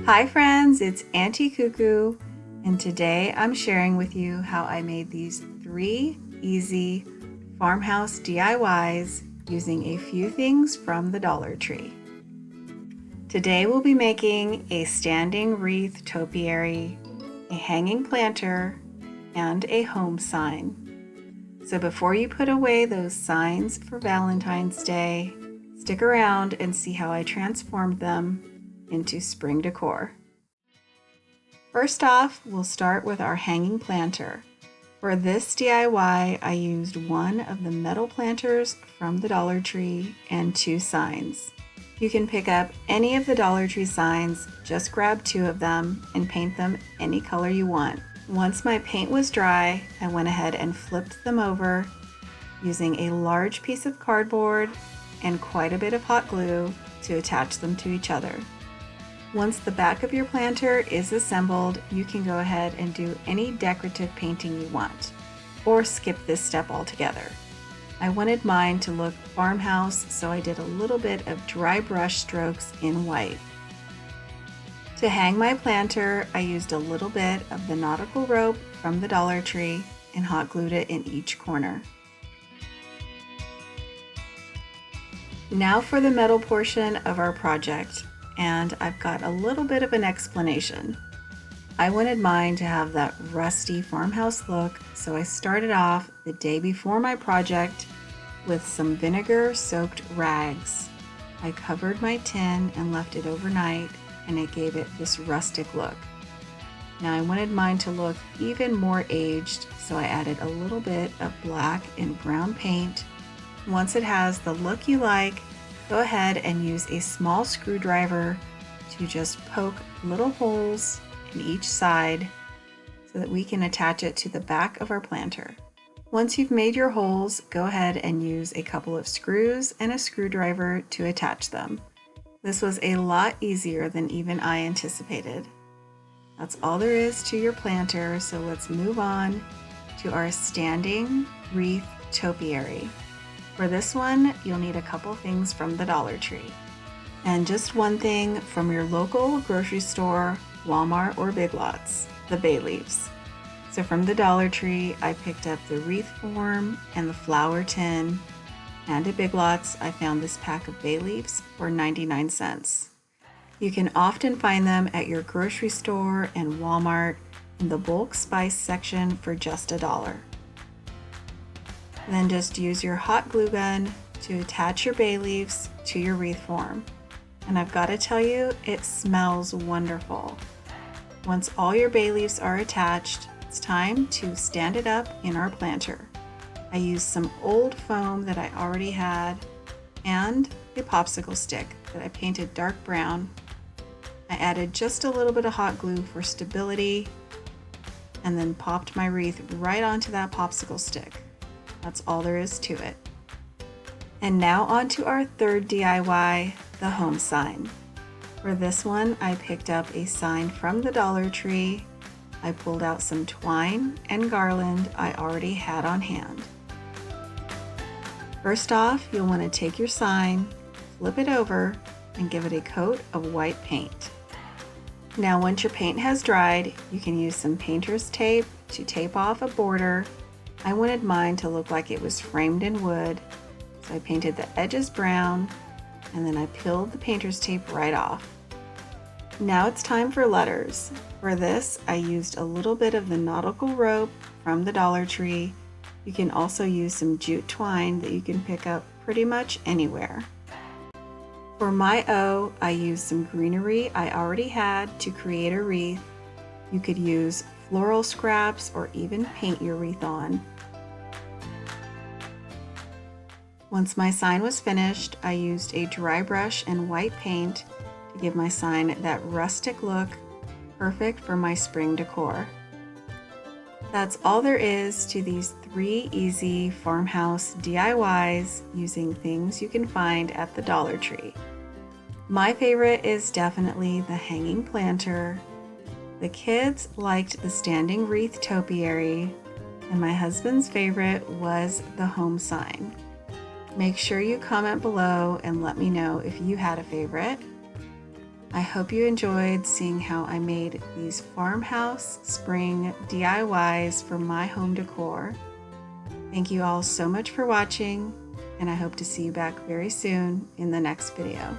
Hi friends, it's Auntie Cuckoo, and today I'm sharing with you how I made these 3 easy farmhouse DIYs using a few things from the Dollar Tree. Today we'll be making a standing wreath topiary, a hanging planter, and a home sign. So before you put away those signs for Valentine's Day, stick around and see how I transformed them into spring decor. First off, we'll start with our hanging planter. For this DIY, I used one of the metal planters from the Dollar Tree and 2 signs. You can pick up any of the Dollar Tree signs, just grab 2 of them and paint them any color you want. Once my paint was dry, I went ahead and flipped them over using a large piece of cardboard and quite a bit of hot glue to attach them to each other. Once the back of your planter is assembled, you can go ahead and do any decorative painting you want, or skip this step altogether. I wanted mine to look farmhouse, so I did a little bit of dry brush strokes in white. To hang my planter, I used a little bit of the nautical rope from the Dollar Tree and hot glued it in each corner. Now for the metal portion of our project. And I've got a little bit of an explanation. I wanted mine to have that rusty farmhouse look, so I started off the day before my project with some vinegar-soaked rags. I covered my tin and left it overnight, and it gave it this rustic look. Now I wanted mine to look even more aged, so I added a little bit of black and brown paint. Once it has the look you like, go ahead and use a small screwdriver to just poke little holes in each side so that we can attach it to the back of our planter. Once you've made your holes, go ahead and use a couple of screws and a screwdriver to attach them. This was a lot easier than even I anticipated. That's all there is to your planter, so let's move on to our standing wreath topiary. For this one, you'll need a couple things from the Dollar Tree, and just one thing from your local grocery store, Walmart, or Big Lots, the bay leaves. So from the Dollar Tree, I picked up the wreath form and the flower tin, and at Big Lots, I found this pack of bay leaves for 99 cents. You can often find them at your grocery store and Walmart in the bulk spice section for just $1. Then just use your hot glue gun to attach your bay leaves to your wreath form. And I've got to tell you, it smells wonderful. Once all your bay leaves are attached, it's time to stand it up in our planter. I used some old foam that I already had and a popsicle stick that I painted dark brown. I added just a little bit of hot glue for stability and then popped my wreath right onto that popsicle stick. That's all there is to it. And now on to our third DIY, the home sign. For this one, I picked up a sign from the Dollar Tree. I pulled out some twine and garland I already had on hand. First off, you'll want to take your sign, flip it over, and give it a coat of white paint. Now once your paint has dried, you can use some painter's tape to tape off a border. I wanted mine to look like it was framed in wood, so I painted the edges brown, and then I peeled the painter's tape right off. Now it's time for letters. For this, I used a little bit of the nautical rope from the Dollar Tree. You can also use some jute twine that you can pick up pretty much anywhere. For my O, I used some greenery I already had to create a wreath. You could use floral scraps or even paint your wreath on. Once my sign was finished, I used a dry brush and white paint to give my sign that rustic look, perfect for my spring decor. That's all there is to these 3 easy farmhouse DIYs using things you can find at the Dollar Tree. My favorite is definitely the hanging planter. The kids liked the standing wreath topiary, and my husband's favorite was the home sign. Make sure you comment below and let me know if you had a favorite. I hope you enjoyed seeing how I made these farmhouse spring DIYs for my home decor. Thank you all so much for watching, and I hope to see you back very soon in the next video.